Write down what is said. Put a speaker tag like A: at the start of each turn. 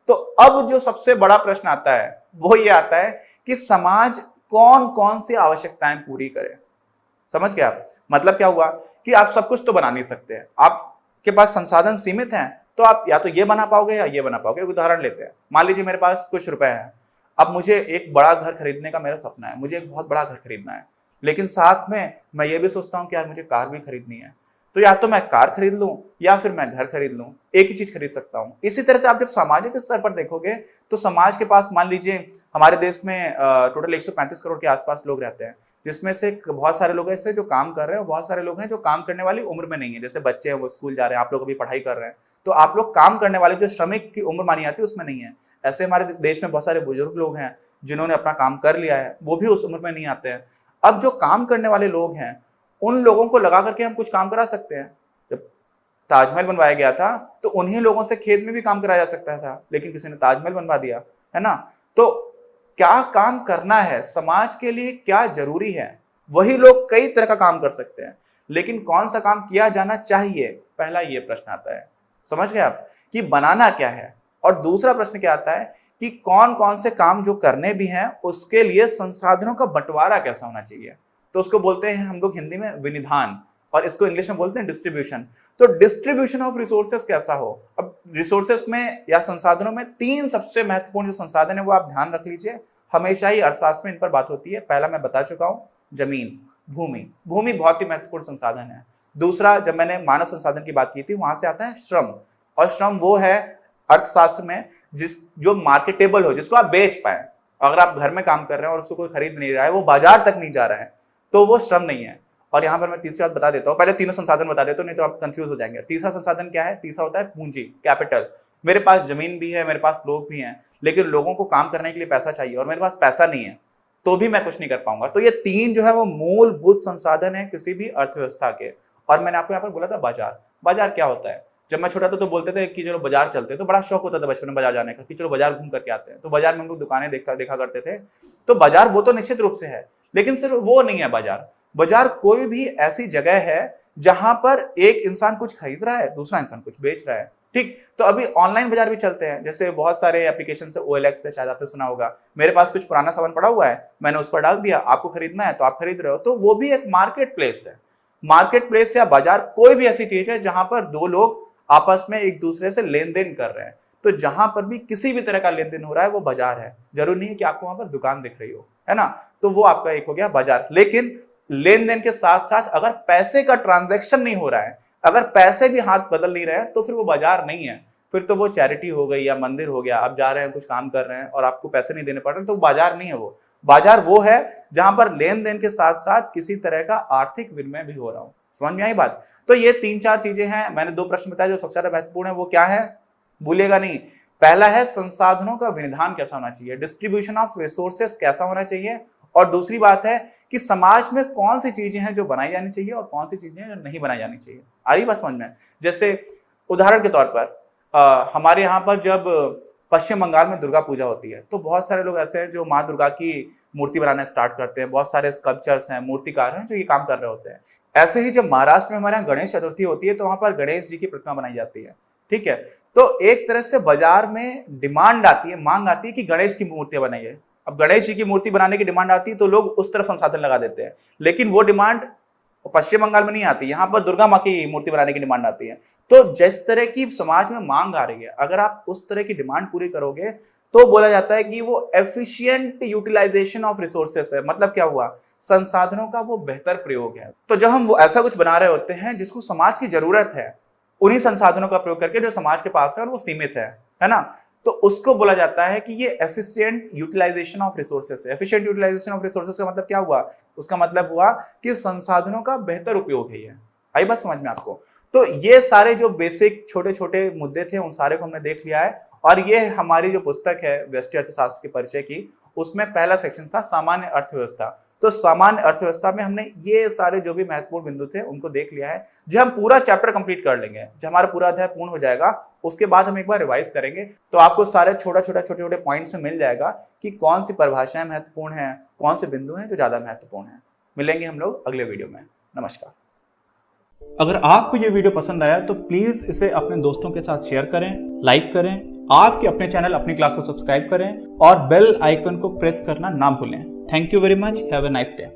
A: तो अब जो सबसे बड़ा प्रश्न आता है वो ये आता है कि समाज कौन कौन सी आवश्यकताएं पूरी करे। समझ गए आप? मतलब क्या हुआ कि आप सब कुछ तो बना नहीं सकते, आपके पास संसाधन सीमित हैं, तो आप या तो ये बना पाओगे या ये बना पाओगे। उदाहरण लेते हैं, मान लीजिए मेरे पास कुछ रुपए हैं, अब मुझे एक बड़ा घर खरीदने का मेरा सपना है, मुझे एक बहुत बड़ा घर खरीदना है, लेकिन साथ में मैं ये भी सोचता हूँ कि यार मुझे कार भी खरीदनी है, तो या तो मैं कार खरीद लूं या फिर मैं घर खरीद लूं, एक ही चीज खरीद सकता हूं। इसी तरह से आप जब सामाजिक स्तर पर देखोगे तो समाज के पास, मान लीजिए हमारे देश में टोटल 135 करोड़ के आसपास लोग रहते हैं, जिसमें से बहुत सारे लोग ऐसे जो काम कर रहे हैं, बहुत सारे लोग हैं जो काम करने वाली उम्र में नहीं है, जैसे बच्चे हैं वो स्कूल जा रहे हैं, आप लोग अभी पढ़ाई कर रहे हैं, तो आप लोग काम करने वाले जो श्रमिक की उम्र मानी जाती है उसमें नहीं है। ऐसे हमारे देश में बहुत सारे बुजुर्ग लोग हैं जिन्होंने अपना काम कर लिया है, वो भी उस उम्र में नहीं आते हैं। अब जो काम करने वाले लोग हैं उन लोगों को लगा करके हम कुछ काम करा सकते हैं। जब ताजमहल बनवाया गया था तो उन्हीं लोगों से खेत में भी काम कराया जा सकता था, लेकिन किसी ने ताजमहल बनवा दिया, है ना। तो क्या काम करना है, समाज के लिए क्या जरूरी है, वही लोग कई तरह का काम कर सकते हैं, लेकिन कौन सा काम किया जाना चाहिए, पहला ये प्रश्न आता है। समझ गए आप कि बनाना क्या है। और दूसरा प्रश्न क्या आता है कि कौन कौन से काम जो करने भी हैं उसके लिए संसाधनों का बंटवारा कैसा होना चाहिए। तो उसको बोलते हैं हम लोग हिंदी में विनिधान, और इसको इंग्लिश में बोलते हैं डिस्ट्रीब्यूशन। तो डिस्ट्रीब्यूशन ऑफ रिसोर्सेस कैसा हो। अब रिसोर्सेस में या संसाधनों में तीन सबसे महत्वपूर्ण जो संसाधन है वो आप ध्यान रख लीजिए, हमेशा ही अर्थशास्त्र में इन पर बात होती है। पहला मैं बता चुका हूं, जमीन, भूमि। भूमि बहुत ही महत्वपूर्ण संसाधन है। दूसरा, जब मैंने मानव संसाधन की बात की थी, वहां से आता है श्रम, और श्रम वो है अर्थशास्त्र में जो मार्केटेबल हो, जिसको आप बेच पाए। अगर आप घर में काम कर रहे हैं और उसको कोई खरीद नहीं रहा है, वो बाजार तक नहीं जा रहा है, तो वो श्रम नहीं है। और यहां पर मैं तीसरी बात बता देता हूं, पहले तीनों संसाधन बता देता हूं, नहीं तो आप कंफ्यूज हो जाएंगे। तीसरा संसाधन क्या है? तीसरा होता है पूंजी, कैपिटल। मेरे पास जमीन भी है, मेरे पास लोग भी हैं, लेकिन लोगों को काम करने के लिए पैसा चाहिए और मेरे पास पैसा नहीं है, तो भी मैं कुछ नहीं कर पाऊंगा। तो ये तीन जो है वो मूलभूत संसाधन है किसी भी अर्थव्यवस्था के। और मैंने आपको यहाँ पर बोला था बाजार। बाजार क्या होता है? जब मैं छोटा था तो बोलते थे कि चलो बाजार चलते हैं, तो बड़ा शौक होता था बचपन में बाजार जाने का, कि चलो बाजार घूम करके आते हैं। तो बाजार में हम लोग दुकानें देखा करते थे। तो बाजार वो तो निश्चित रूप से है, लेकिन सिर्फ वो नहीं है बाजार। बाजार कोई भी ऐसी जगह है जहां पर एक इंसान कुछ खरीद रहा है, दूसरा इंसान कुछ बेच रहा है। ठीक, तो अभी ऑनलाइन बाजार भी चलते हैं, जैसे बहुत सारे एप्लीकेशन है, OLX है, शायद आपने सुना होगा। मेरे पास कुछ पुराना सामान पड़ा हुआ है, मैंने उस पर डाल दिया, आपको खरीदना है तो आप खरीद रहे हो, तो वो भी एक मार्केट प्लेस है। मार्केट प्लेस या बाजार कोई भी ऐसी चीज है जहां पर दो लोग आपस में एक दूसरे से लेन देन कर रहे हैं। तो जहां पर भी किसी भी तरह का लेन देन हो रहा है वो बाजार है। जरूरी नहीं है कि आपको वहां पर दुकान दिख रही हो, है ना। तो वो आपका एक हो गया बाजार। लेकिन लेन देन के साथ साथ अगर पैसे का ट्रांजैक्शन नहीं हो रहा है, अगर पैसे भी हाथ बदल नहीं रहे हैं, तो फिर वो बाजार नहीं है। फिर तो वो चैरिटी हो गई या मंदिर हो गया। आप जा रहे हैं, कुछ काम कर रहे हैं और आपको पैसे नहीं देने पड़ रहे, तो बाजार नहीं है वो। बाजार वो है जहां पर लेन देन के साथ साथ किसी तरह का आर्थिक विनिमय भी हो रहा हो। समझ में आई बात? तो ये तीन चार चीजें हैं। मैंने दो प्रश्न बताए जो सबसे ज्यादा महत्वपूर्ण है, वो क्या है भूलिएगा नहीं। पहला है संसाधनों का विनिधान कैसा होना चाहिए, डिस्ट्रीब्यूशन ऑफ रिसोर्सेस कैसा होना चाहिए। और दूसरी बात है कि समाज में कौन सी चीजें हैं जो बनाई जानी चाहिए और कौन सी चीजें हैं जो नहीं बनाई जानी चाहिए। आ रही बात समझ में? जैसे उदाहरण के तौर पर हमारे यहाँ पर जब पश्चिम बंगाल में दुर्गा पूजा होती है, तो बहुत सारे लोग ऐसे हैं जो माँ दुर्गा की मूर्ति बनाना स्टार्ट करते हैं। बहुत सारे स्कल्पचर्स हैं, मूर्तिकार हैं जो ये काम कर रहे होते हैं। ऐसे ही जब महाराष्ट्र में हमारे यहाँ गणेश चतुर्थी होती है, तो वहां पर गणेश जी की प्रतिमा बनाई जाती है। ठीक है, तो एक तरह से बाजार में डिमांड आती है, मांग आती है कि गणेश की मूर्तियां बनाइए। अब गणेश जी की मूर्ति बनाने की डिमांड आती है तो लोग उस तरफ संसाधन लगा देते हैं, लेकिन वो डिमांड पश्चिम बंगाल में नहीं आती, यहाँ पर दुर्गा माँ की मूर्ति बनाने की डिमांड आती है। तो जिस तरह की समाज में मांग आ रही है, अगर आप उस तरह की डिमांड पूरी करोगे तो बोला जाता है कि वो एफिशिएंट यूटिलाइजेशन ऑफ रिसोर्सेस है। मतलब क्या हुआ? संसाधनों का वो बेहतर प्रयोग है। तो जब हम वो ऐसा कुछ बना रहे होते हैं जिसको समाज की जरूरत है, उन्हीं संसाधनों का प्रयोग करके जो समाज के पास है और वो सीमित है ना, तो उसको बोला जाता है कि ये एफिशिएंट यूटिलाइजेशन ऑफ रिसोर्सेस है। एफिशिएंट यूटिलाइजेशन ऑफ रिसोर्सेस का मतलब क्या हुआ? उसका मतलब हुआ कि संसाधनों का बेहतर उपयोग है। ये आई बात समझ में आपको? तो ये सारे जो बेसिक छोटे छोटे मुद्दे थे उन सारे को हमने देख लिया है। और ये हमारी जो पुस्तक है व्यष्टि अर्थशास्त्र के परिचय की, उसमें पहला सेक्शन था सामान्य अर्थव्यवस्था। तो सामान्य अर्थव्यवस्था में हमने ये सारे जो भी महत्वपूर्ण बिंदु थे उनको देख लिया है। जब हम पूरा चैप्टर कंप्लीट कर लेंगे, जब हमारा पूरा अध्याय पूर्ण हो जाएगा, उसके बाद हम एक बार रिवाइज करेंगे, तो आपको सारे छोटे छोटे पॉइंट्स में मिल जाएगा कि कौन सी परिभाषाएं महत्वपूर्ण हैं, कौन से बिंदु हैं जो ज्यादा महत्वपूर्ण हैं। मिलेंगे हम लोग अगले वीडियो में। नमस्कार। अगर आपको ये वीडियो पसंद आया तो प्लीज इसे अपने दोस्तों के साथ शेयर करें, लाइक करें आपके अपने चैनल अपनी क्लास को सब्सक्राइब करें और बेल आइकन को प्रेस करना ना भूलें। Thank you very much, have a nice day.